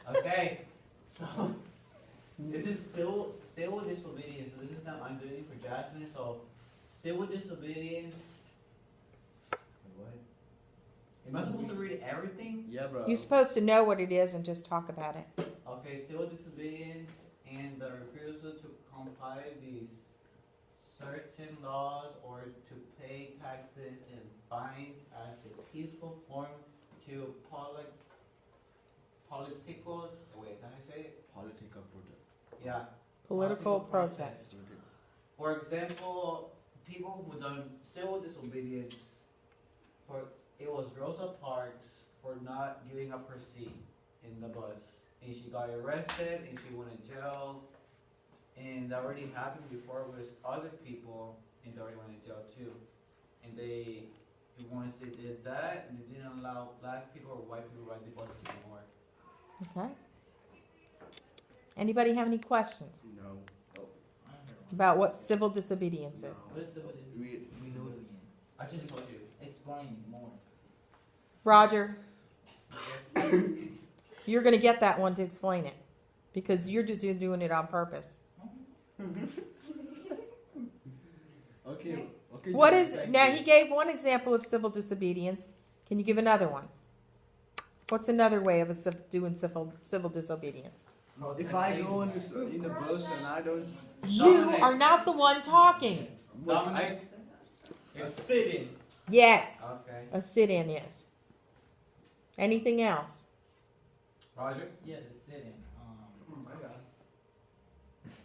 Okay, so this is civil disobedience. So this is not I'm doing for Jasmine. So civil disobedience. What? Am I supposed to read everything? Yeah, bro. You're supposed to know what it is and just talk about it. Okay, civil disobedience and the refusal to comply with these certain laws or to pay taxes and fines as a peaceful form to politicals. Wait, is that how I say it? Political protest. Yeah. Political protest. For example, people who done civil disobedience, for it was Rosa Parks for not giving up her seat in the bus, and she got arrested and she went to jail, and that already happened before with other people, and they already went to jail too. And once they did that, they didn't allow black people or white people to ride the bus anymore. Okay. Anybody have any questions No. about what civil disobedience is? What is civil disobedience? We know. I just told you. Explain more. Roger, you're going to get that one to explain it because you're just doing it on purpose. Okay. Okay. What is now? He gave one example of civil disobedience. Can you give another one? What's another way of doing civil disobedience? If I go in the bus and I don't. You are not the one talking. Dominic, you're sitting. Yes, Okay. a sit-in. Yes. Anything else? Roger? Yeah, the sitting.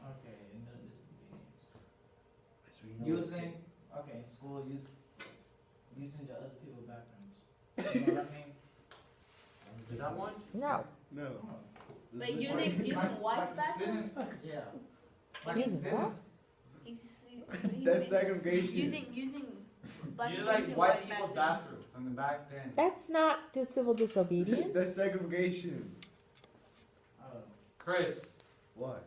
Okay, and then disobedience. Using, okay, school using the other people's bathrooms. You know what I mean? Is that one? No. No. Like using white bathrooms? Yeah. Using what? That's segregation. Using black You like using white people's bathrooms. bathrooms from the back then. That's not civil disobedience. That's segregation. Oh. Chris, What?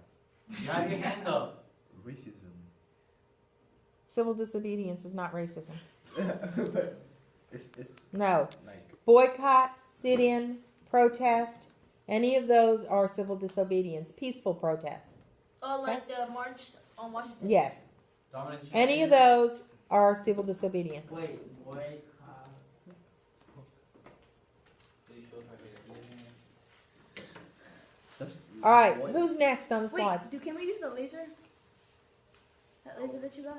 you have your hand up. Racism. Civil disobedience is not racism. But it's No. like Boycott, sit-in, protest, any of those are civil disobedience. Peaceful protests. Oh, like the march on Washington. Yes. Dominic, Any of those are civil disobedience. Wait. that's. All right. what? Who's next on the Wait, slides? can we use the laser? That laser that you got?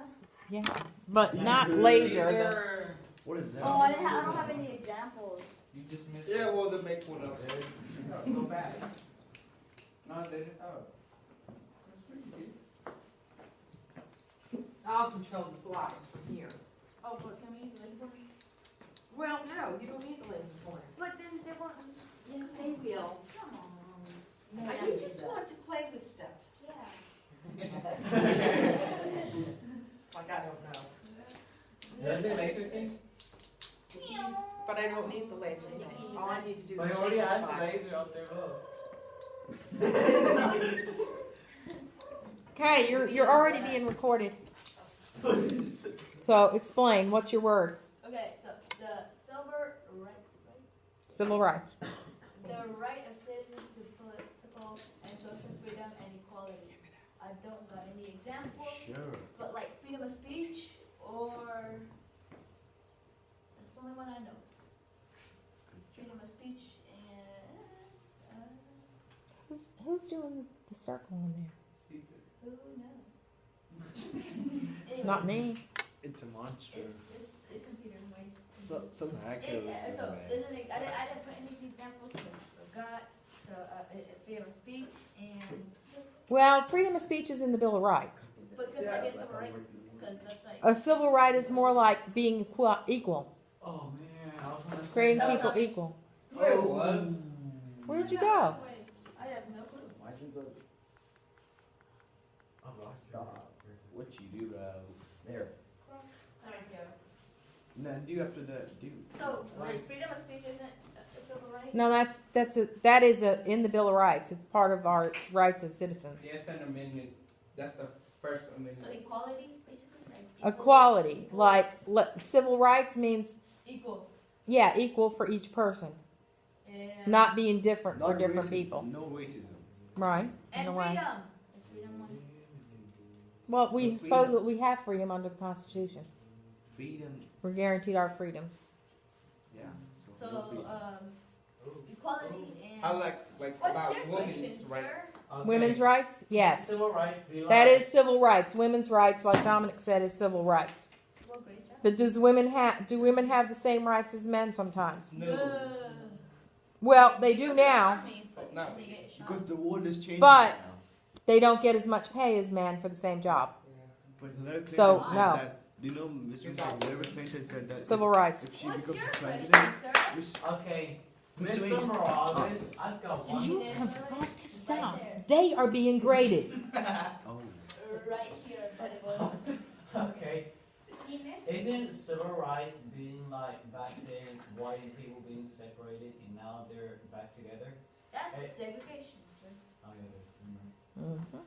Yeah. But not laser. What is that? Oh, I don't have any examples. You just missed Yeah, it. well, they make one up there. No, go back. No, they didn't. Oh. I'll control the slides from here. Oh, but can we use the laser pointer? Well, no, you don't need the laser pointer. But then they won't. Yes, they will. Come on. You just want to play with stuff. Yeah. Like I don't know. Does the laser thing? But I don't need the laser thing. All I need to do But is he already change the has the slides. laser up there. Okay, you're already being recorded. So explain. What's your word? Okay, so the civil rights, right? Civil rights. The right of citizens to political and social freedom and equality. I don't got any examples, Sure. but like freedom of speech or that's the only one I know. Freedom of speech and Who's doing the circle in there? who knows? Anyway, Not me. It's a monster. it's a computer ways. Some hacker It, was so doing there's that. an, I didn't put any examples because I forgot. So freedom of speech and Well, freedom of speech is in the Bill of Rights. but could I get civil rights because that's like A civil right is more like being equal, Oh man, I was gonna say creating That was people not me. equal. Wait, what? Where'd you go? Wait, I have no clue. Why'd you go? I lost Stop. What you do, bro? There. Thank you. Now do after that. Do. So freedom of speech isn't a civil right? No, that is in the Bill of Rights. It's part of our rights as citizens. That's an amendment. That's the first So amendment. equality, basically, like Equality, like civil rights means equal. equal for each person. Yeah. Yeah. not being different for Not different racism, people. No racism. Right? In And a way. freedom. Is freedom one? Well, But we freedom- suppose that we have freedom under the Constitution. Freedom. We're guaranteed our freedoms. Yeah. So, no freedom. equality and. I like What's about your question, women's sir? rights. Okay. Women's rights? Yes. Civil rights be like. That is civil rights. Women's rights, like Dominic said, is civil rights. Well, great job. But do women have the same rights as men sometimes? No. Well, they do now. No. Because the world is changing But- now. They don't get as much pay as men for the same job. But Hillary Clinton So, said no. that. Do you know Mr. Hillary Clinton said that Civil rights. if she What's becomes your president, question, sir? Miss- Okay. Miss Mr. Wade- Morales, I've got one. You have got to stop. Right there. They are being graded. Oh. Right here, by the bottom. Okay. He missed. Isn't civil rights being like back then, white people being separated and now they're back together? That's segregation, sir. Oh, yeah, mm. Mhm.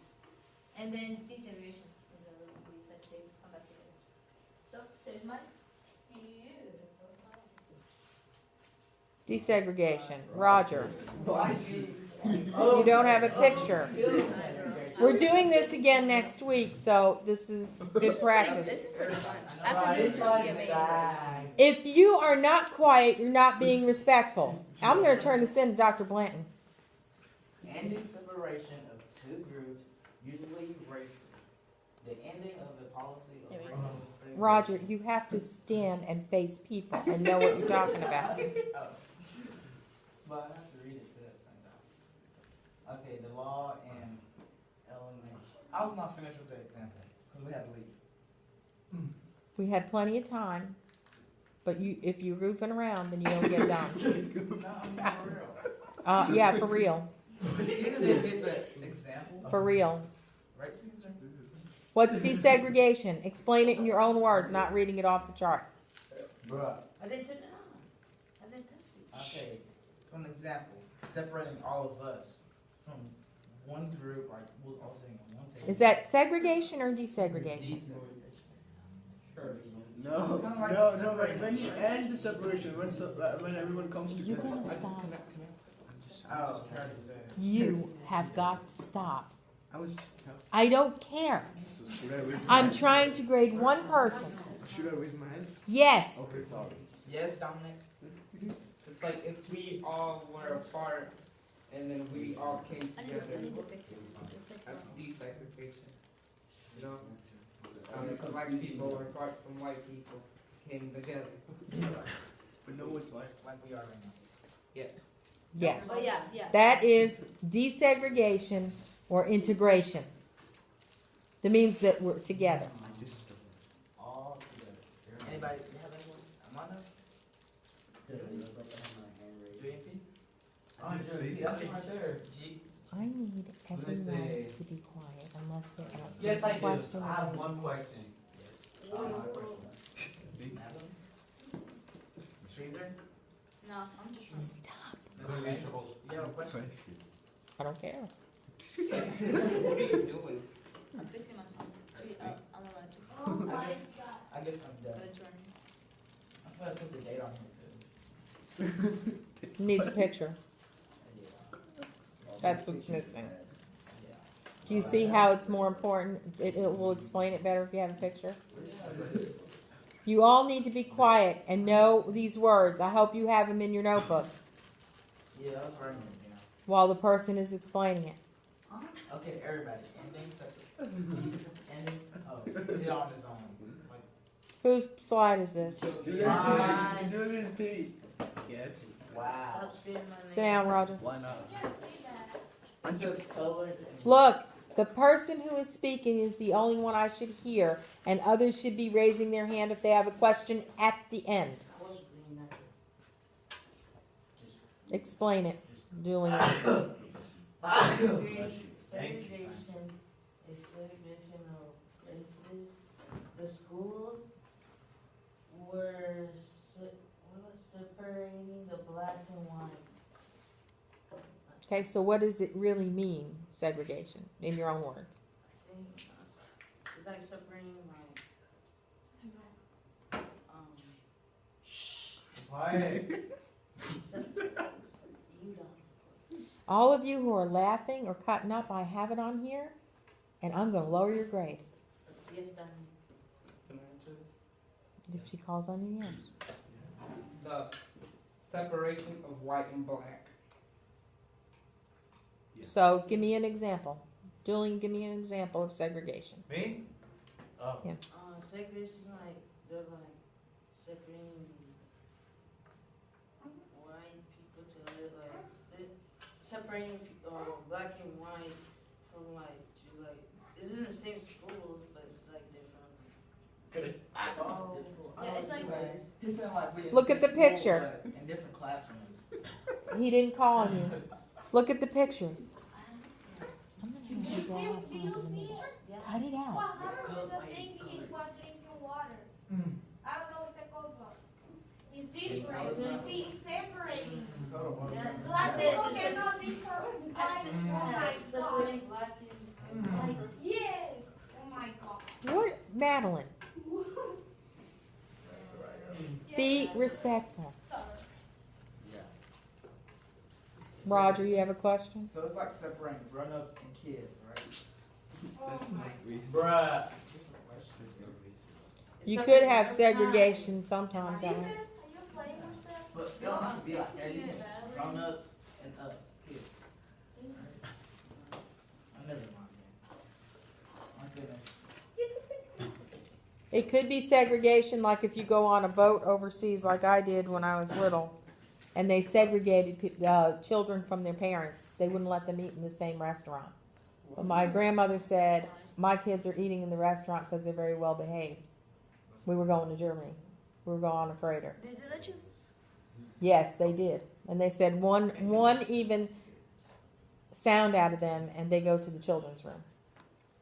And then desegregation is a little piece that they come back together. So there's my beautiful slide. Desegregation. Roger. Oh, You don't have a picture. Desegregation. We're doing this again next week, so this is good practice. This is pretty fun. Right, After it's this, like TMA. that. If you are not quiet, you're not being respectful. I'm going to turn this in to Dr. Blanton. Ending separation of two groups, usually racial. The ending of the policy of There we go. racial segregation. Roger, you have to stand and face people and know what you're talking about. Oh. But I have to read it too at the same time. Okay, the law and elimination. I was not finished with the example because we had to leave. We had plenty of time, but if you're goofing around, then you don't get done. No, I'm for real. Yeah, for real. You didn't get the example, For real. right, Caesar? What's desegregation? Explain it in your own words, not reading it off the chart. Bruh. I didn't turn it on. I didn't touch it. Okay, for an example, separating all of us from one group, like was all sitting on one table. Is that segregation or desegregation? Sure. No, Kinda like no. separating. When you end the separation, when everyone comes You're together. gonna stop. Oh, I already said it. You have got to stop. I was just. I don't care. So should I raise my I'm hand? trying to grade one person. Should I raise my hand? Yes. Okay, sorry. Yes, Dominic? It's like if we all were apart and then we all came I need together. to fix it. That's desegregation. You know? Because black people were apart from white people came together. But no one's like. Like we are right now. Yes. Yes. Oh, yeah, yeah. That is desegregation or integration. That means that we're together. I just. All together. Anybody, you have anyone? Amanda? JP? Oh, JP, that's right there. G? I need Let me everyone see. to be quiet unless they're asking Yes, I a do. question. I have one question. Yes. Madam? Caesar? No, I'm just. Stop. Ms. Banks? You have a question? I don't care. What are you doing? I'm fixing my phone. I'm gonna let you. Oh my god. I guess I'm done. It's running. I feel like I put the date on here too. Needs a picture. Yeah. That's what's missing. Yeah. Do you see how it's more important? It will explain it better if you have a picture. You all need to be quiet and know these words. I hope you have them in your notebook Yeah, I was writing it down. while the person is explaining it. Okay, everybody, ending separate. Ending, oh, put it on his own. Like, Whose slide is this? Mine. Julian P. Yes. wow. Stop spitting my name. Sit down, Roger. Why not? It says colored and. Look, the person who is speaking is the only one I should hear, and others should be raising their hand if they have a question at the end. Explain it, Julian. Segregation is segregation of races. The schools were separating the blacks and whites. Okay, so what does it really mean, segregation, in your own words? I think it's like separating like Quiet. All of you who are laughing or cutting up, I have it on here, and I'm going to lower your grade Yes, done. if she calls on you. Yes. The separation of white and black. Yeah. So give me an example. Julian, give me an example of segregation. Me? Oh. Yeah. Segregation is like, they're like separating white people to like, separating black and white from like, to like, this is in the same schools, but it's like different. Oh, Yeah, it's like this. He said like we in Look the at the same school, picture. but in different classrooms. He didn't call on you. Look at the picture. I'm going to have to go outside in a minute. Yeah. Cut it out. Well, I don't know the thinking was drinking water. I don't know what that goes on. It's different. See, it's separating. Yes. Black I said people the cannot drink for I said oh my god. separating black and white. Yes. Oh my god. What, Madeline? Be Yes. respectful. Sorry. Yeah. Roger, you have a question? So it's like separating grown-ups and kids, right? Oh That's my. not racist. Bruh. That's not racist. You could have segregation sometimes. Caesar, Alan. are you playing with that? But it don't have to be like Eddie, grown-ups and us, kids. I never mind. My goodness. It could be segregation, like if you go on a boat overseas, like I did when I was little, and they segregated children from their parents. They wouldn't let them eat in the same restaurant. But my grandmother said, my kids are eating in the restaurant because they're very well behaved. We were going to Germany. We were going on a freighter. Did they let you? Yes, they did. And they said one even sound out of them, and they go to the children's room.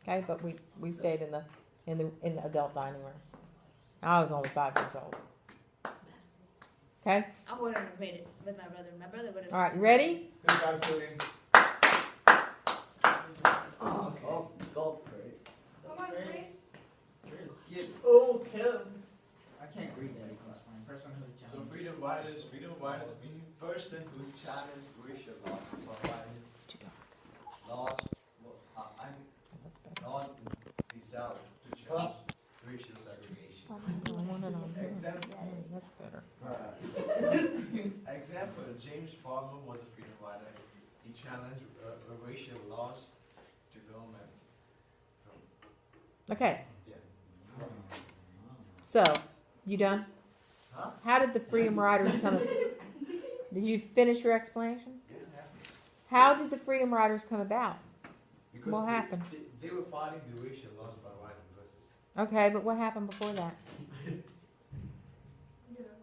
Okay, but we stayed in the adult dining room. I was only 5 years old. Okay, I would have made it with my brother. My brother would have. all right, you ready? Good job, Julian. Oh, go for it. Come on, Chris. Chris, get. Oh, Kim. I can't read that because my person who So challenged. freedom riders being person who challenged racial laws provided It's too dark. laws That's better. laws in the South to challenge racial segregation. I want it on here. Example. That's better. Example: James Farmer was a freedom rider. He challenged racial laws to government. So Okay, yeah. so you done? Huh? How did the Freedom Riders come? Did you finish your explanation? Yeah. How did the Freedom Riders come about? Because What happened? They were fighting the racial laws by riding buses. Okay, but what happened before that?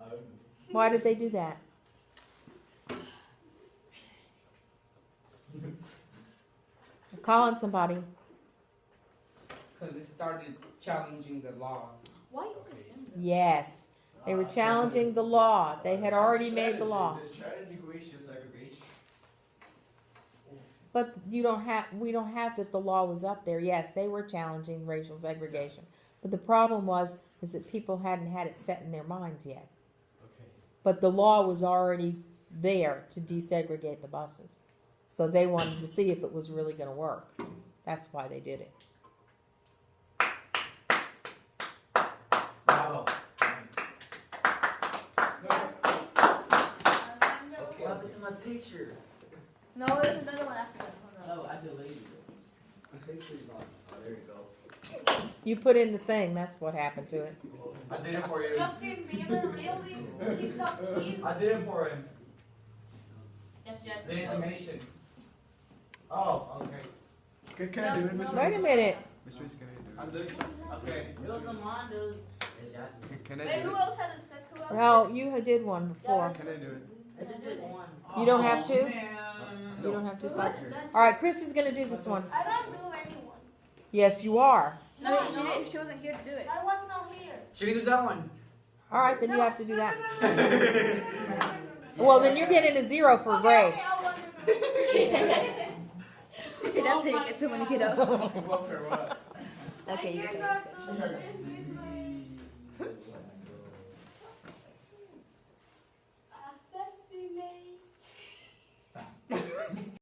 Um, Why did they do that? Call on somebody. Because it started challenging the laws. Why you Okay. Yes, they were challenging the law. They had already made the law. They're challenging racial segregation. But we don't have that the law was up there. Yes, they were challenging racial segregation. But the problem is that people hadn't had it set in their minds yet. Okay. But the law was already there to desegregate the buses. So they wanted to see if it was really going to work. That's why they did it. Bravo. What happened to my picture? No, there's another one after that. Hold on. No, I deleted it. My picture's gone. Oh, there you go. You put in the thing. That's what happened to it. I did it for you. Justin Bieber, really? He's so cute. I did it for him. Yes, The Justin. information. Oh, okay. Can I do it, No, Mr. no. Wait a minute. Mr. Reese, can I I'm do it? doing. Okay. It was Amanda's. Can I Wait, do who it? else had a sick? Who else? Well, you did one before. Can I do it? I just did one. You don't have to? Oh, man. You don't have to. Who Slide. hasn't done All right, Chris is going to do this one. I don't do anyone. Yes, you are. No, she didn't. She wasn't here to do it. I was not here. She can do that one. All right, then you have to do that. Well, then you're getting a 0 for a grade. That's it. It's someone to get up. What for what? Okay, you She heard.